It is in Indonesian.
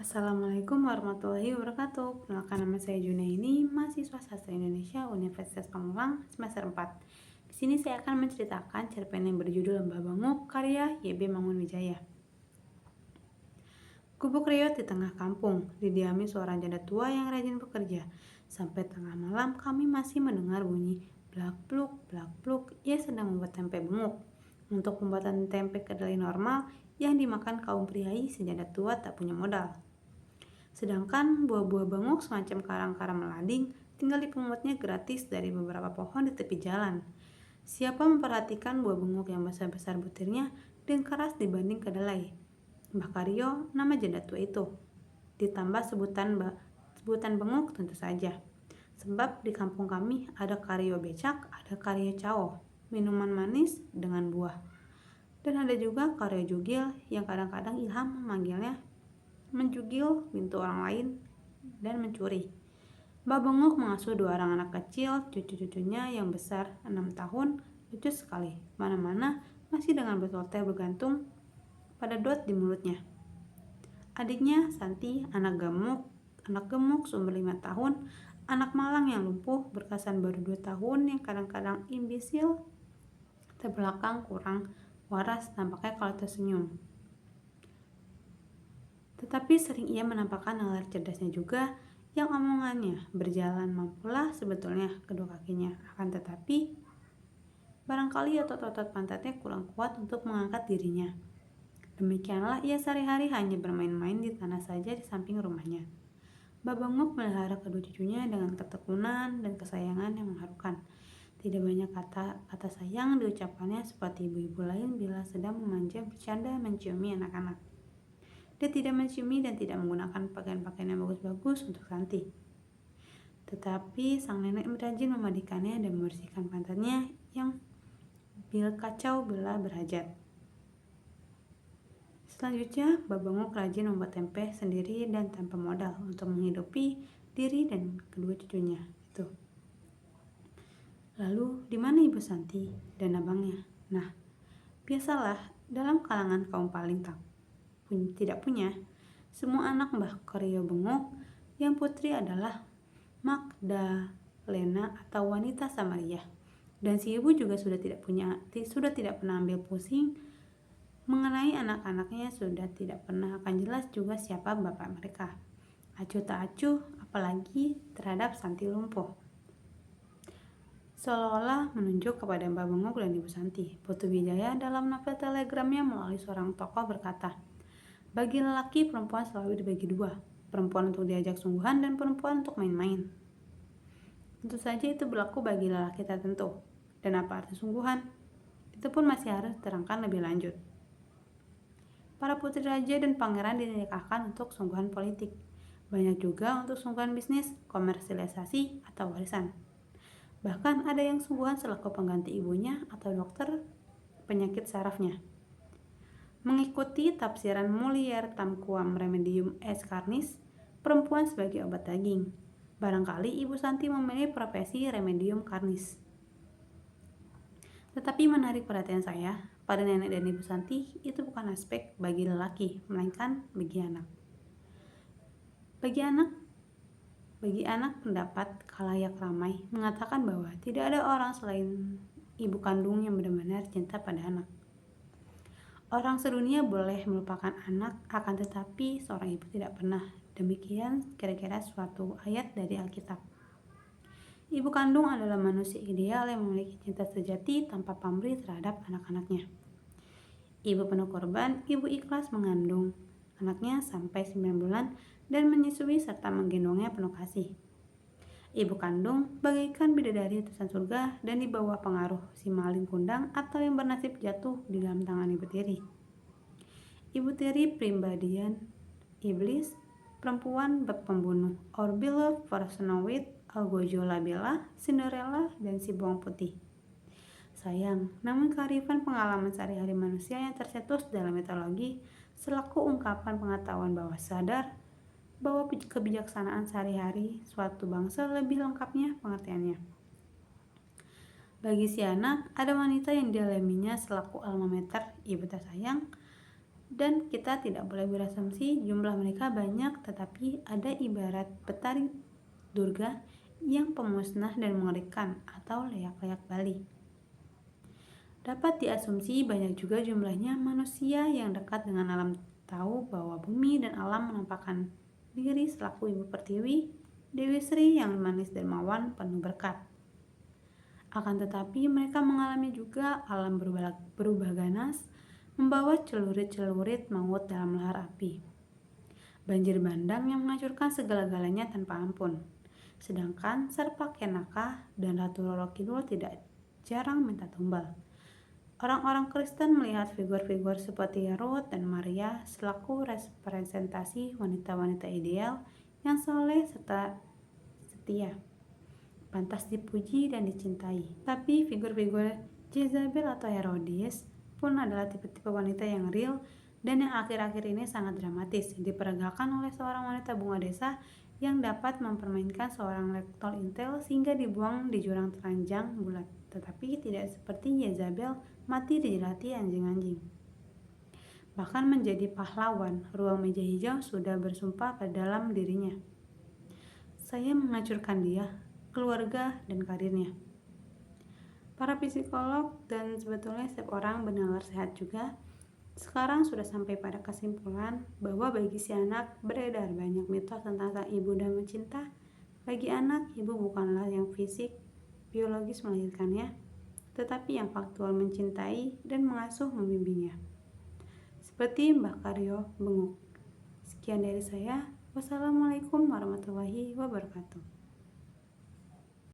Assalamualaikum warahmatullahi wabarakatuh. Perkenalkan, nama saya Junaini, mahasiswa Sastra Indonesia Universitas Pamulang semester 4. Di sini saya akan menceritakan cerpen yang berjudul Lembah Banguk karya Y.B. Mangunwijaya. Gubuk reot di tengah kampung, didiami seorang janda tua yang rajin bekerja. Sampai tengah malam kami masih mendengar bunyi blak bluk, ia sedang membuat tempe benguk. Untuk pembuatan tempe kedelai normal yang dimakan kaum priai, si janda tua tak punya modal. Sedangkan buah-buah benguk semacam karang-karang melading tinggal dipunggutnya gratis dari beberapa pohon di tepi jalan. Siapa memperhatikan buah benguk yang besar-besar butirnya dan keras dibanding kedelai? Mbah Karyo, nama janda tua itu. Ditambah sebutan benguk tentu saja. Sebab di kampung kami ada karyo becak, ada karyo cao, minuman manis dengan buah. Dan ada juga karyo jugil yang kadang-kadang Ilham memanggilnya menjugil pintu orang lain dan mencuri. Mbah Benguk mengasuh 2 orang anak kecil, cucu-cucunya yang besar 6 tahun, lucu sekali. Mana-mana masih dengan botol teh bergantung pada dot di mulutnya. Adiknya Santi, anak gemuk seumur 5 tahun, anak malang yang lumpuh, berkesan baru 2 tahun yang kadang-kadang imbisil, terbelakang kurang waras nampaknya kalau tersenyum. Tetapi sering ia menampakkan nalar cerdasnya juga, yang omongannya berjalan mampulah sebetulnya kedua kakinya. Akan tetapi, barangkali otot-otot pantatnya kurang kuat untuk mengangkat dirinya. Demikianlah ia sehari-hari hanya bermain-main di tanah saja di samping rumahnya. Mbah Benguk melihara kedua cucunya dengan ketekunan dan kesayangan yang mengharukan. Tidak banyak kata sayang diucapkannya seperti ibu-ibu lain bila sedang memanja bercanda menciumi anak-anak. Dia tidak menciumi dan tidak menggunakan pakaian-pakaian yang bagus-bagus untuk Santi. Tetapi sang nenek rajin memandikannya dan membersihkan pantatnya yang kacau bila berhajat. Selanjutnya, Mbah Benguk rajin membuat tempe sendiri dan tanpa modal untuk menghidupi diri dan kedua cucunya itu. Lalu, di mana Ibu Santi dan abangnya? Nah, biasalah dalam kalangan kaum paling tidak punya, semua anak Mbah Karyo Benguk yang putri adalah Magdalena atau wanita Samaria. Dan si ibu juga sudah tidak pernah ambil pusing mengenai anak-anaknya, sudah tidak pernah akan jelas juga siapa bapak mereka. Acuh tak acuh, apalagi terhadap Santi lumpuh. Seolah-olah menunjuk kepada Mbah Benguk dan Ibu Santi. Putu Wijaya dalam novel telegramnya melalui seorang tokoh berkata, bagi lelaki, perempuan selalu dibagi 2, perempuan untuk diajak sungguhan dan perempuan untuk main-main. Tentu saja itu berlaku bagi lelaki tertentu. Dan apa arti sungguhan? Itu pun masih harus diterangkan lebih lanjut. Para putri raja dan pangeran dinikahkan untuk sungguhan politik. Banyak juga untuk sungguhan bisnis, komersialisasi, atau warisan. Bahkan ada yang sungguhan selaku pengganti ibunya atau dokter penyakit sarafnya. Mengikuti tafsiran Mulier Tamquam Remedium es Carnis, perempuan sebagai obat daging. Barangkali Ibu Santi memilih profesi Remedium Carnis. Tetapi menarik perhatian saya, pada nenek dan Ibu Santi itu bukan aspek bagi lelaki, melainkan bagi anak. Bagi anak pendapat khalayak ramai mengatakan bahwa tidak ada orang selain ibu kandung yang benar-benar cinta pada anak. Orang sedunia boleh melupakan anak, akan tetapi seorang ibu tidak pernah. Demikian kira-kira suatu ayat dari Alkitab. Ibu kandung adalah manusia ideal yang memiliki cinta sejati tanpa pamrih terhadap anak-anaknya. Ibu penuh korban, ibu ikhlas mengandung anaknya sampai 9 bulan dan menyusui serta menggendongnya penuh kasih. Ibu kandung bagaikan bidadari utusan surga dan di bawah pengaruh si maling kundang atau yang bernasib jatuh di dalam tangan ibu tiri. Ibu tiri pribadian iblis, perempuan bak pembunuh, or beloved personowit, Algojo Labella, Cinderella, dan si bawang putih. Sayang, namun kearifan pengalaman sehari-hari manusia yang tercetus dalam mitologi selaku ungkapan pengetahuan bawah sadar bahwa kebijaksanaan sehari-hari suatu bangsa lebih lengkapnya pengertiannya. Bagi si anak, ada wanita yang dialaminya selaku alma mater, ibu tersayang, Dan kita tidak boleh berasumsi jumlah mereka banyak, tetapi ada ibarat petari Durga yang pemusnah dan mengerikan, atau leak-leak Bali. Dapat diasumsi banyak juga jumlahnya manusia yang dekat dengan alam, tahu bahwa bumi dan alam menampakkan diri selaku Ibu Pertiwi, Dewi Sri yang manis dermawan penuh berkat. Akan tetapi mereka mengalami juga alam berubah ganas, membawa celurit-celurit maut dalam lahar api. Banjir bandang yang menghancurkan segala-galanya tanpa ampun. Sedangkan Serpak Yanaka dan Ratu Roro Kidul tidak jarang minta tumbal. Orang-orang Kristen melihat figur-figur seperti Ruth dan Maria selaku representasi wanita-wanita ideal yang soleh serta setia, pantas dipuji dan dicintai. Tapi figur-figur Jezabel atau Herodes pun adalah tipe-tipe wanita yang real dan yang akhir-akhir ini sangat dramatis, diperagakan oleh seorang wanita bunga desa yang dapat mempermainkan seorang lektor intel sehingga dibuang di jurang telanjang bulat. Tetapi tidak seperti Jezabel mati dijelati anjing-anjing. Bahkan menjadi pahlawan, ruang meja hijau sudah bersumpah pada dalam dirinya. Saya menghancurkan dia, keluarga, dan karirnya. Para psikolog dan sebetulnya setiap orang benar sehat juga sekarang sudah sampai pada kesimpulan bahwa bagi si anak beredar banyak mitos tentang sang ibu dan mencinta. Bagi anak, ibu bukanlah yang fisik, biologis melahirkannya, tetapi yang faktual mencintai dan mengasuh membimbingnya. Seperti Mbah Karyo Benguk. Sekian dari saya. Wassalamualaikum warahmatullahi wabarakatuh.